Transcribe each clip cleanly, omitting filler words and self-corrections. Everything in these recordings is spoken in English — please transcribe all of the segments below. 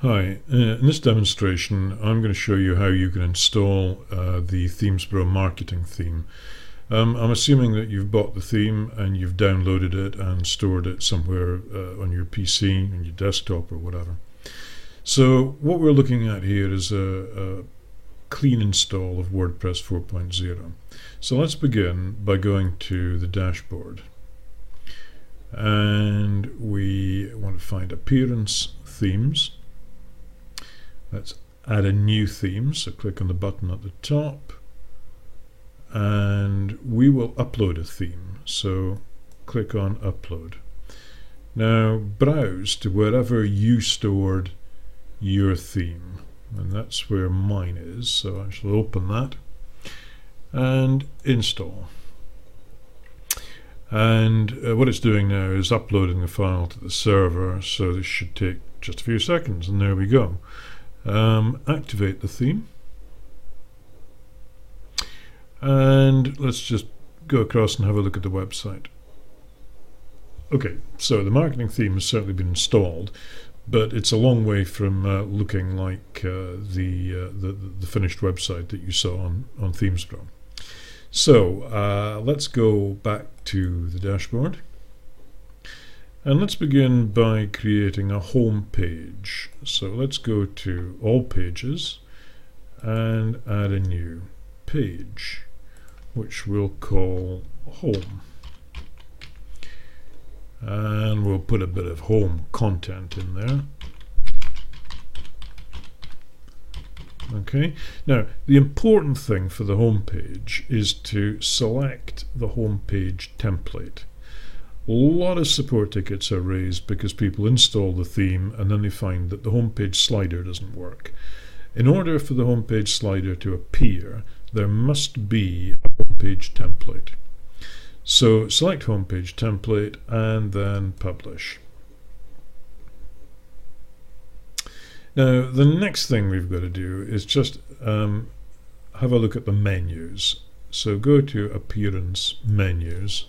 Hi, in this demonstration I'm going to show you how you can install the Themesbro marketing theme. I'm assuming that you've bought the theme and you've downloaded it and stored it somewhere on your PC, on your desktop or whatever. So what we're looking at here is a clean install of WordPress 4.0. So let's begin by going to the dashboard. And we want to find Appearance, Themes. Let's add a new theme, so click on the button at the top and we will upload a theme, so click on Upload. Now browse to wherever you stored your theme, and that's where mine is, so I shall open that and install. And what it's doing now is uploading the file to the server, so this should take just a few seconds, and there we go. Activate the theme, and let's just go across and have a look at the website. Okay, so the marketing theme has certainly been installed, but it's a long way from looking like the finished website that you saw on Themesbro. So let's go back to the dashboard. And let's begin by creating a home page. So let's go to All Pages and add a new page, which we'll call Home. And we'll put a bit of home content in there. Okay, now the important thing for the home page is to select the home page template. A lot of support tickets are raised because people install the theme and then they find that the homepage slider doesn't work. In order for the homepage slider to appear, there must be a homepage template. So select homepage template and then publish. Now the next thing we've got to do is just have a look at the menus. So go to Appearance, Menus,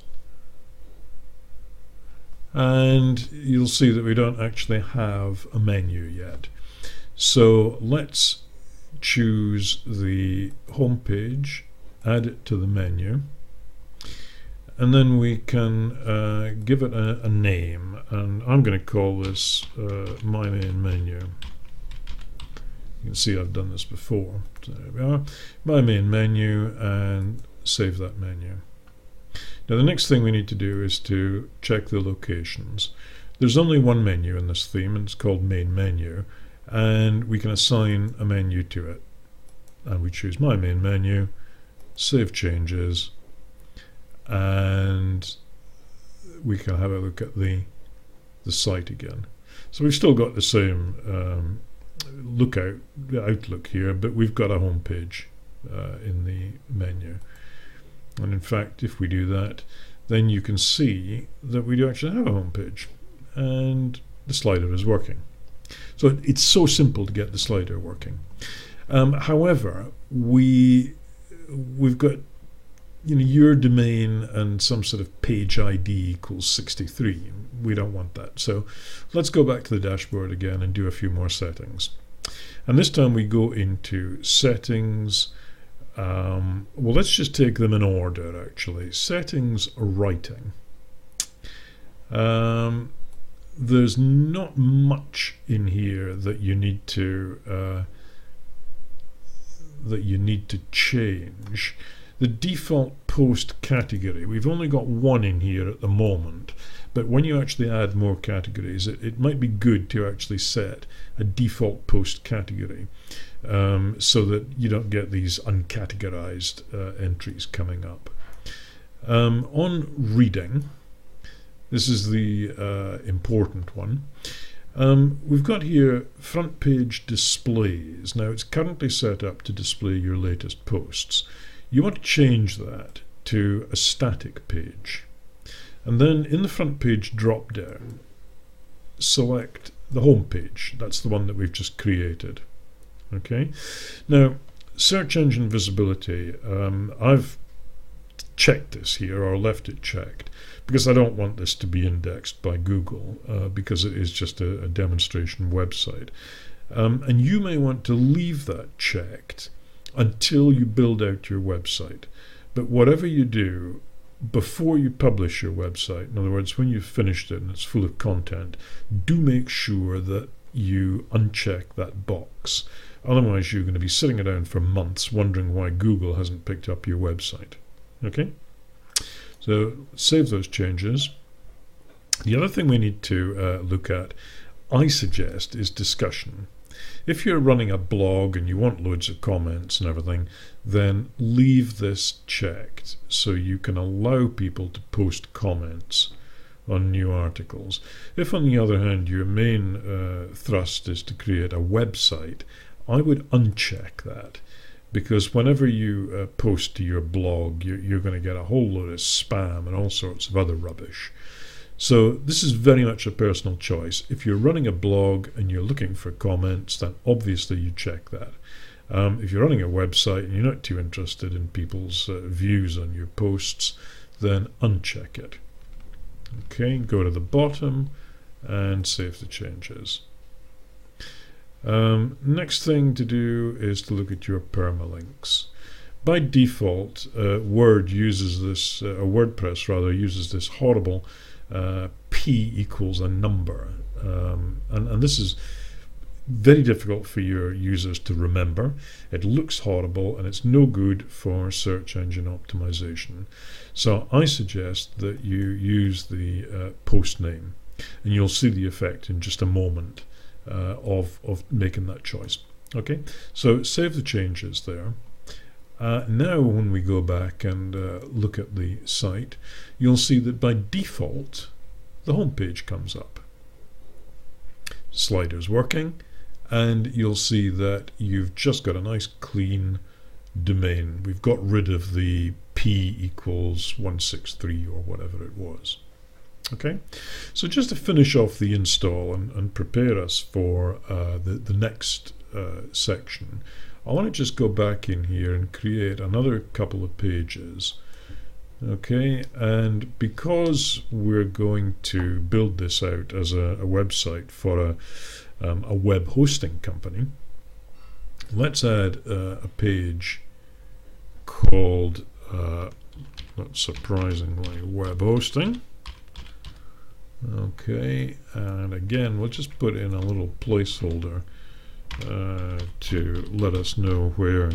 and you'll see that we don't actually have a menu yet. So let's choose the home page, add it to the menu, and then we can give it a name, and I'm going to call this My Main Menu. You can see I've done this before. So there we are, My Main Menu, and save that menu. Now the next thing we need to do is to check the locations. There's only one menu in this theme, and it's called Main Menu, and we can assign a menu to it. And we choose My Main Menu, save changes, and we can have a look at the site again. So we've still got the same outlook here, but we've got a home page in the menu. And in fact, if we do that, then you can see that we do actually have a home page and the slider is working. So it's so simple to get the slider working. However, we've got your domain and some sort of page ID equals 63. We don't want that. So let's go back to the dashboard again and do a few more settings. And this time we go into Settings. Well, let's just take them in order actually. Settings, Writing. There's not much in here that you need to change. The default post category, we've only got one in here at the moment, but when you actually add more categories, it might be good to actually set a default post category so that you don't get these uncategorized entries coming up. On reading, this is the important one. We've got here front page displays. Now it's currently set up to display your latest posts. You want to change that to a static page, and then in the front page drop down select the home page. That's the one that we've just created. Okay, now search engine visibility, I've checked this here, or left it checked, because I don't want this to be indexed by Google, because it is just a demonstration website. And you may want to leave that checked until you build out your website. But whatever you do, before you publish your website, in other words, when you've finished it and it's full of content, do make sure that you uncheck that box. Otherwise, you're going to be sitting around for months wondering why Google hasn't picked up your website. Okay? So save those changes. The other thing we need to look at, I suggest, is discussion. If you're running a blog and you want loads of comments and everything, then leave this checked so you can allow people to post comments on new articles. If, on the other hand, your main thrust is to create a website, I would uncheck that, because whenever you post to your blog, you're going to get a whole load of spam and all sorts of other rubbish. So this is very much a personal choice. If you're running a blog and you're looking for comments, then obviously you check that. If you're running a website and you're not too interested in people's views on your posts, then uncheck it. Okay, go to the bottom and save the changes. Next thing to do is to look at your permalinks. By default, WordPress rather uses this horrible p equals a number, and this is very difficult for your users to remember. It looks horrible and it's no good for search engine optimization. So I suggest that you use the post name, and you'll see the effect in just a moment of making that choice. Okay, so save the changes there. Now when we go back and look at the site, you'll see that by default the home page comes up. Slider's working, and you'll see that you've just got a nice clean domain. We've got rid of the p equals 163 or whatever it was. Okay, so just to finish off the install and prepare us for the next section, I want to just go back in here and create another couple of pages. Okay, and because we're going to build this out as a website for a web hosting company, let's add a page called, not surprisingly, web hosting. Okay, and again we'll just put in a little placeholder to let us know where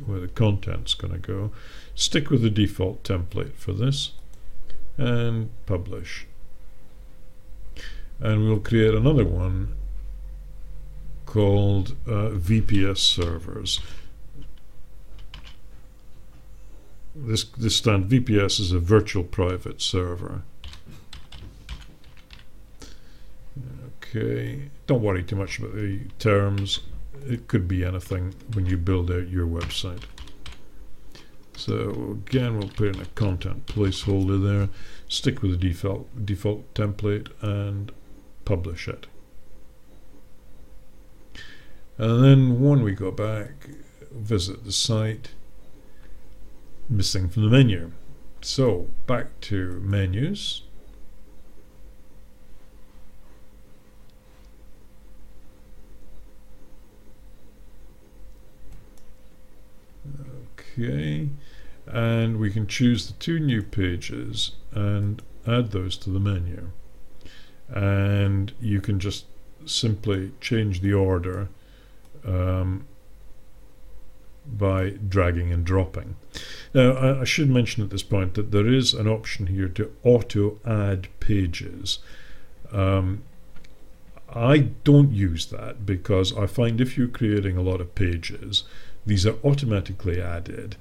the content's going to go. Stick with the default template for this and publish. And we'll create another one called VPS servers. This VPS is a virtual private server. Okay, don't worry too much about the terms. It could be anything when you build out your website. So again, we'll put in a content placeholder there, stick with the default template and publish it. And then when we go back, visit the site, missing from the menu. So back to menus. Okay, and we can choose the two new pages and add those to the menu, and you can just simply change the order by dragging and dropping. Now I should mention at this point that there is an option here to auto add pages. I don't use that because I find if you're creating a lot of pages, these are automatically added,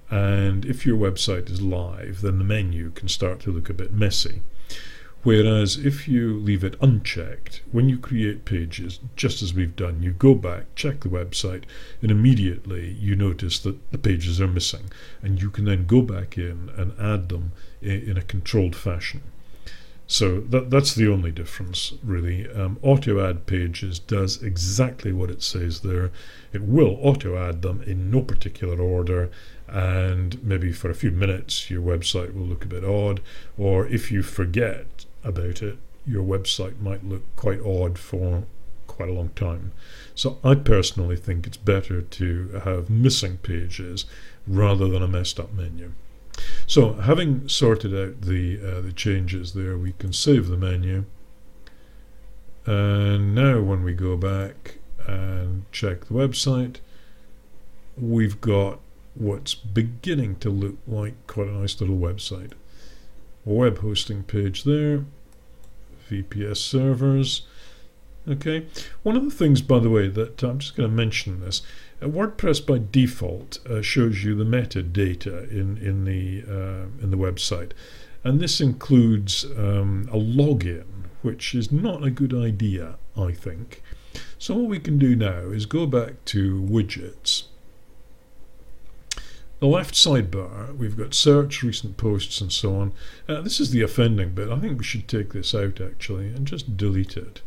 and if your website is live, then the menu can start to look a bit messy. Whereas if you leave it unchecked, when you create pages, just as we've done, you go back, check the website, and immediately you notice that the pages are missing, and you can then go back in and add them in a controlled fashion. So that's the only difference, really. Auto add pages does exactly what it says there. It will auto add them in no particular order, and maybe for a few minutes your website will look a bit odd, or if you forget about it, your website might look quite odd for quite quite a long time. So I personally think it's better to have missing pages rather than a messed up menu. So having sorted out the changes there, we can save the menu. And now when we go back and check the website, we've got what's beginning to look like quite a nice little website. Web hosting page there, VPS servers. Okay, one of the things, by the way, that I'm just going to mention this, WordPress by default shows you the metadata in the website, and this includes a login, which is not a good idea, I think. So what we can do now is go back to widgets. The left sidebar, we've got search, recent posts, and so on. This is the offending bit. I think we should take this out actually and just delete it,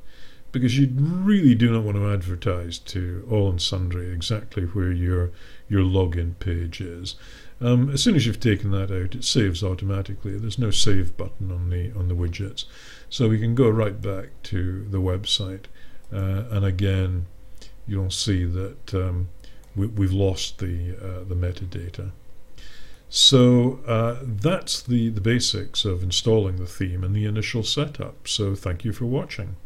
because you really do not want to advertise to all and sundry exactly where your login page is. As soon as you've taken that out, it saves automatically. There's no save button on the widgets, so we can go right back to the website, and again, you'll see that we've lost the metadata. So that's the basics of installing the theme and the initial setup. So thank you for watching.